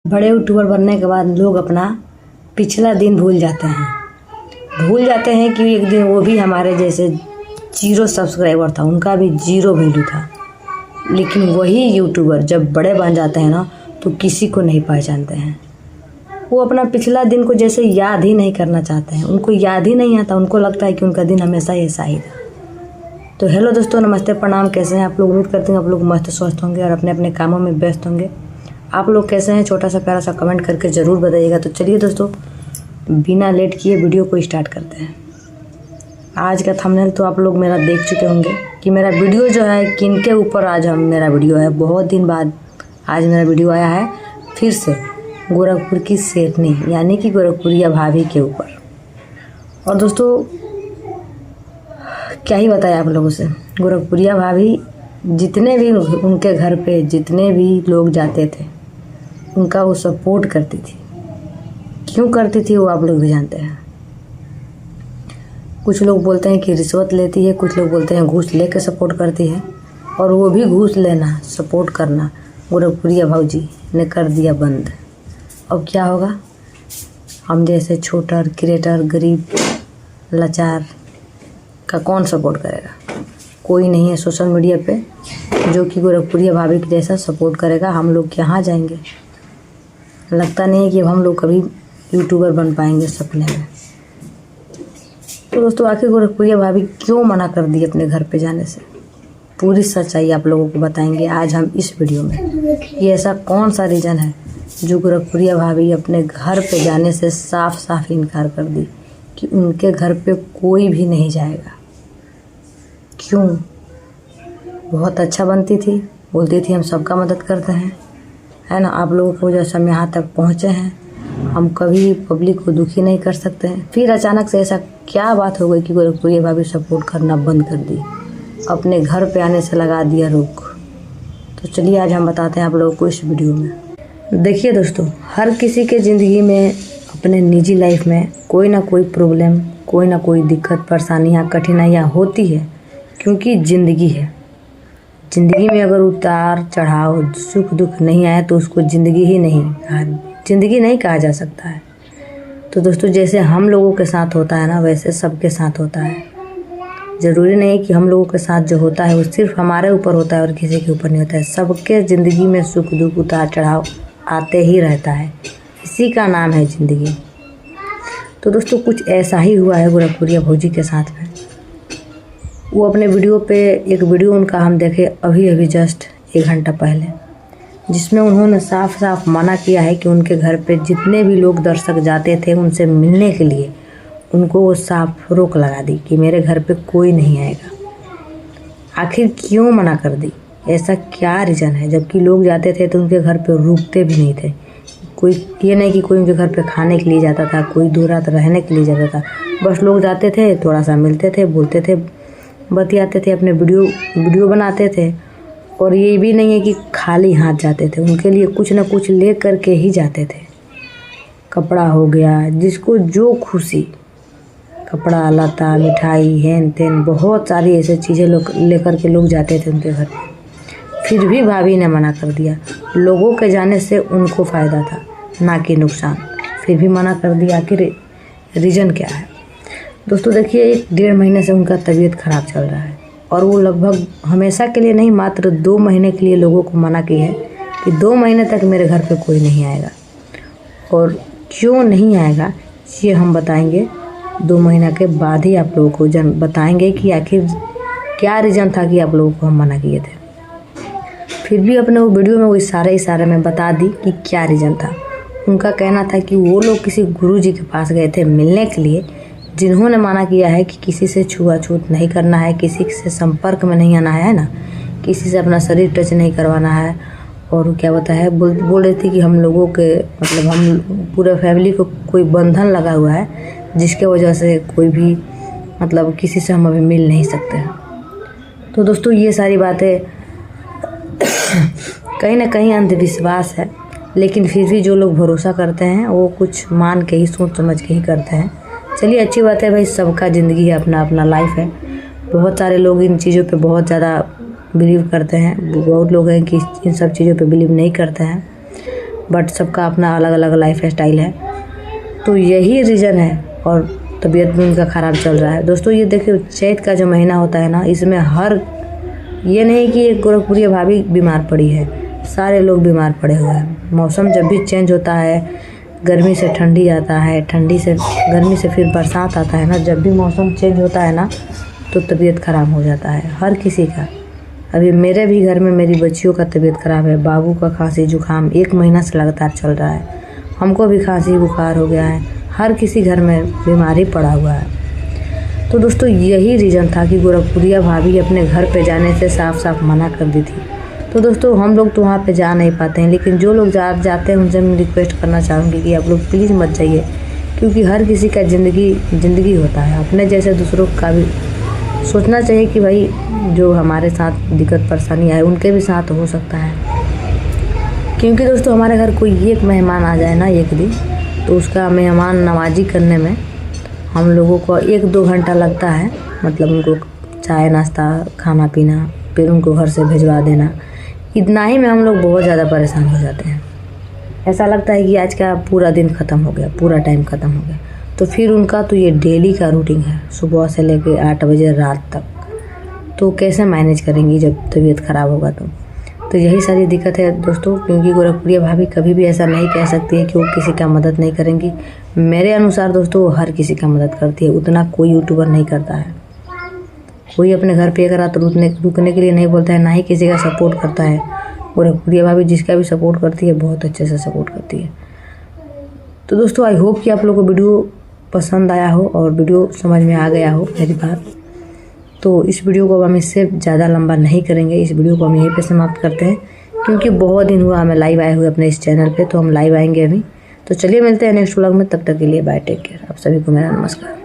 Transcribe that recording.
बड़े यूट्यूबर बनने के बाद लोग अपना पिछला दिन भूल जाते हैं कि एक दिन वो भी हमारे जैसे 0 सब्सक्राइबर था, उनका भी 0 वैल्यू था। लेकिन वही यूट्यूबर जब बड़े बन जाते हैं ना, तो किसी को नहीं पहचानते हैं। वो अपना पिछला दिन को जैसे याद ही नहीं करना चाहते हैं, उनको याद ही नहीं आता। उनको लगता है कि उनका दिन हमेशा ऐसा ही था। तो हेलो दोस्तों, नमस्ते, प्रणाम। कैसे हैं आप लोग? उम्मीद करते हैं आप लोग मस्त स्वस्थ होंगे और अपने अपने कामों में व्यस्त होंगे। आप लोग कैसे हैं? छोटा सा प्यारा सा कमेंट करके ज़रूर बताइएगा। तो चलिए दोस्तों, बिना लेट किए वीडियो को स्टार्ट करते हैं। आज का थंबनेल तो आप लोग मेरा देख चुके होंगे कि मेरा वीडियो जो है किनके ऊपर आज मेरा वीडियो है। बहुत दिन बाद आज मेरा वीडियो आया है फिर से, गोरखपुर की शेरनी यानी कि गोरखपुरिया भाभी के ऊपर। और दोस्तों क्या ही बताएं आप लोगों से, गोरखपुरिया भाभी जितने भी उनके घर पे जितने भी लोग जाते थे, उनका वो सपोर्ट करती थी। क्यों करती थी वो आप लोग भी जानते हैं। कुछ लोग बोलते हैं कि रिश्वत लेती है, कुछ लोग बोलते हैं घूस लेकर सपोर्ट करती है। और वो भी घूस लेना, सपोर्ट करना गोरखपुरिया भाजी ने कर दिया बंद। अब क्या होगा? हम जैसे छोटा क्रिएटर, गरीब, लाचार का कौन सपोर्ट करेगा? कोई नहीं है सोशल मीडिया पे जो कि गोरखपुरिया भाभी के जैसा सपोर्ट करेगा। हम लोग कहाँ जाएंगे? लगता नहीं है कि हम लोग कभी यूट्यूबर बन पाएंगे सपने में। तो दोस्तों आखिर गोरखपुरिया भाभी क्यों मना कर दी अपने घर पे जाने से? पूरी सच्चाई आप लोगों को बताएंगे आज हम इस वीडियो में। ये ऐसा कौन सा रीज़न है जो गोरखपुरिया भाभी अपने घर पे जाने से साफ साफ इनकार कर दी कि उनके घर पे कोई भी नहीं जाएगा? क्यों? बहुत अच्छा बनती थी, बोलती थी हम सबका मदद करते हैं, है ना। आप लोगों को वजह से हम यहाँ तक पहुँचे हैं, हम कभी पब्लिक को दुखी नहीं कर सकते हैं। फिर अचानक से ऐसा क्या बात हो गई कि गोरखपुरिया भाभी सपोर्ट करना बंद कर दी, अपने घर पे आने से लगा दिया रोक? तो चलिए आज हम बताते हैं आप लोगों को इस वीडियो में। देखिए दोस्तों, हर किसी के ज़िंदगी में, अपने निजी लाइफ में कोई ना कोई प्रॉब्लम, कोई ना कोई दिक्कत, परेशानियाँ, कठिनाइयाँ होती है, क्योंकि ज़िंदगी है। ज़िंदगी में अगर उतार चढ़ाव, सुख दुख नहीं आए तो उसको ज़िंदगी नहीं कहा जा सकता है। तो दोस्तों जैसे हम लोगों के साथ होता है ना, वैसे सबके साथ होता है। ज़रूरी नहीं कि हम लोगों के साथ जो होता है वो सिर्फ हमारे ऊपर होता है और किसी के ऊपर नहीं होता है। सबके ज़िंदगी में सुख दुख, उतार चढ़ाव आते ही रहता है। इसी का नाम है ज़िंदगी। तो दोस्तों कुछ ऐसा ही हुआ है गोरखपुरिया भौजी के साथ में। वो अपने वीडियो पे, एक वीडियो उनका हम देखे अभी जस्ट 1 घंटा पहले, जिसमें उन्होंने साफ साफ मना किया है कि उनके घर पे जितने भी लोग दर्शक जाते थे उनसे मिलने के लिए, उनको वो साफ रोक लगा दी कि मेरे घर पे कोई नहीं आएगा। आखिर क्यों मना कर दी? ऐसा क्या रीज़न है? जबकि लोग जाते थे तो उनके घर पे रुकते भी नहीं थे। कोई ये नहीं कि कोई उनके घर पे खाने के लिए जाता था, कोई 2 रात रहने के लिए जाता था। बस लोग जाते थे, थोड़ा सा मिलते थे, बोलते थे, बतियाते थे, अपने वीडियो बनाते थे। और ये भी नहीं है कि खाली हाथ जाते थे, उनके लिए कुछ ना कुछ ले करके ही जाते थे। कपड़ा हो गया, जिसको जो खुशी, कपड़ा, लता, मिठाई, हेन तेन, बहुत सारी ऐसी चीज़ें लोग लेकर के लोग जाते थे उनके घर पे। फिर भी भाभी ने मना कर दिया। लोगों के जाने से उनको फ़ायदा था, ना कि नुकसान। फिर भी मना कर दिया। आखिर रीज़न क्या है? दोस्तों देखिए, 1-1.5 महीने से उनका तबीयत ख़राब चल रहा है और वो लगभग हमेशा के लिए नहीं, मात्र 2 महीने के लिए लोगों को मना की है कि 2 महीने तक मेरे घर पे कोई नहीं आएगा। और क्यों नहीं आएगा ये हम बताएंगे 2 महीना के बाद ही। आप लोगों को बताएंगे कि आखिर क्या रीज़न था कि आप लोगों को हम मना किए थे। फिर भी अपने वो वीडियो में वो इशारे में बता दी कि क्या रीज़न था। उनका कहना था कि वो लोग किसी गुरुजी के पास गए थे मिलने के लिए, जिन्होंने मना किया है कि किसी से छुआछूत नहीं करना है, किसी से संपर्क में नहीं आना है ना, किसी से अपना शरीर टच नहीं करवाना है। और क्या होता है, बोल रही थी कि हम लोगों के, मतलब हम पूरे फैमिली को कोई बंधन लगा हुआ है, जिसके वजह से कोई भी, मतलब किसी से हम अभी मिल नहीं सकते हैं। तो दोस्तों ये सारी बातें कहीं ना कहीं अंधविश्वास है, लेकिन फिर भी जो लोग भरोसा करते हैं वो कुछ मान के ही, सोच समझ के ही करते हैं। चलिए अच्छी बात है भाई, सबका ज़िंदगी है, अपना अपना लाइफ है। बहुत सारे लोग इन चीज़ों पे बहुत ज़्यादा बिलीव करते हैं, बहुत लोग हैं कि इन सब चीज़ों पे बिलीव नहीं करते हैं। बट सबका अपना अलग अलग लाइफ स्टाइल है, तो यही रीज़न है। और तबीयत भी उनका ख़राब चल रहा है। दोस्तों ये देखिए, चैत का जो महीना होता है ना, इसमें ये नहीं कि एक गोरखपुरी भाभी बीमार पड़ी है, सारे लोग बीमार पड़े हुए हैं। मौसम जब भी चेंज होता है, गर्मी से ठंडी आता है, ठंडी से गर्मी से फिर बरसात आता है ना, जब भी मौसम चेंज होता है ना तो तबीयत ख़राब हो जाता है हर किसी का। अभी मेरे भी घर में मेरी बच्चियों का तबीयत ख़राब है, बाबू का खांसी जुकाम 1 महीना से लगातार चल रहा है, हमको भी खांसी बुखार हो गया है, हर किसी घर में बीमारी पड़ा हुआ है। तो दोस्तों यही रीज़न था कि गोरखपुरिया भाभी अपने घर पे जाने से साफ साफ मना कर दी थी। तो दोस्तों हम लोग तो वहाँ पे जा नहीं पाते हैं, लेकिन जो लोग जाते हैं उनसे मैं रिक्वेस्ट करना चाहूँगी कि आप लोग प्लीज़ मत जाइए, क्योंकि हर किसी का ज़िंदगी होता है। अपने जैसे दूसरों का भी सोचना चाहिए कि भाई जो हमारे साथ दिक्कत परेशानी आए उनके भी साथ हो सकता है। क्योंकि दोस्तों हमारे घर कोई एक मेहमान आ जाए ना एक दिन, तो उसका मेहमान नवाजी करने में हम लोगों को 1-2 घंटा लगता है। मतलब उनको चाय नाश्ता खाना पीना, फिर उनको घर से भिजवा देना, इतना ही में हम लोग बहुत ज़्यादा परेशान हो जाते हैं। ऐसा लगता है कि आज का पूरा दिन ख़त्म हो गया, पूरा टाइम ख़त्म हो गया। तो फिर उनका तो ये डेली का रूटीन है, सुबह से लेकर 8 बजे रात तक। तो कैसे मैनेज करेंगी जब तबीयत ख़राब होगा तो यही सारी दिक्कत है दोस्तों। क्योंकि गोरखपुरिया भाभी कभी भी ऐसा नहीं कह सकती है कि वो किसी का मदद नहीं करेंगी। मेरे अनुसार दोस्तों वो हर किसी का मदद करती है, उतना कोई यूट्यूबर नहीं करता है। कोई अपने घर पे अगर तो रुकने के लिए नहीं बोलता है, ना ही किसी का सपोर्ट करता है। गोरखपुरिया भाभी जिसका भी सपोर्ट करती है बहुत अच्छे से सपोर्ट करती है। तो दोस्तों आई होप कि आप लोगों को वीडियो पसंद आया हो और वीडियो समझ में आ गया हो मेरी बात। तो इस वीडियो को हम इससे ज़्यादा लंबा नहीं करेंगे, इस वीडियो को हम यहीं पे समाप्त करते हैं, क्योंकि बहुत दिन हुआ हमें लाइव आए हुए अपने इस चैनल पे। तो हम लाइव आएंगे अभी। तो चलिए मिलते हैं नेक्स्ट व्लॉग में, तब तक के लिए बाय, टेक केयर। आप सभी को मेरा नमस्कार।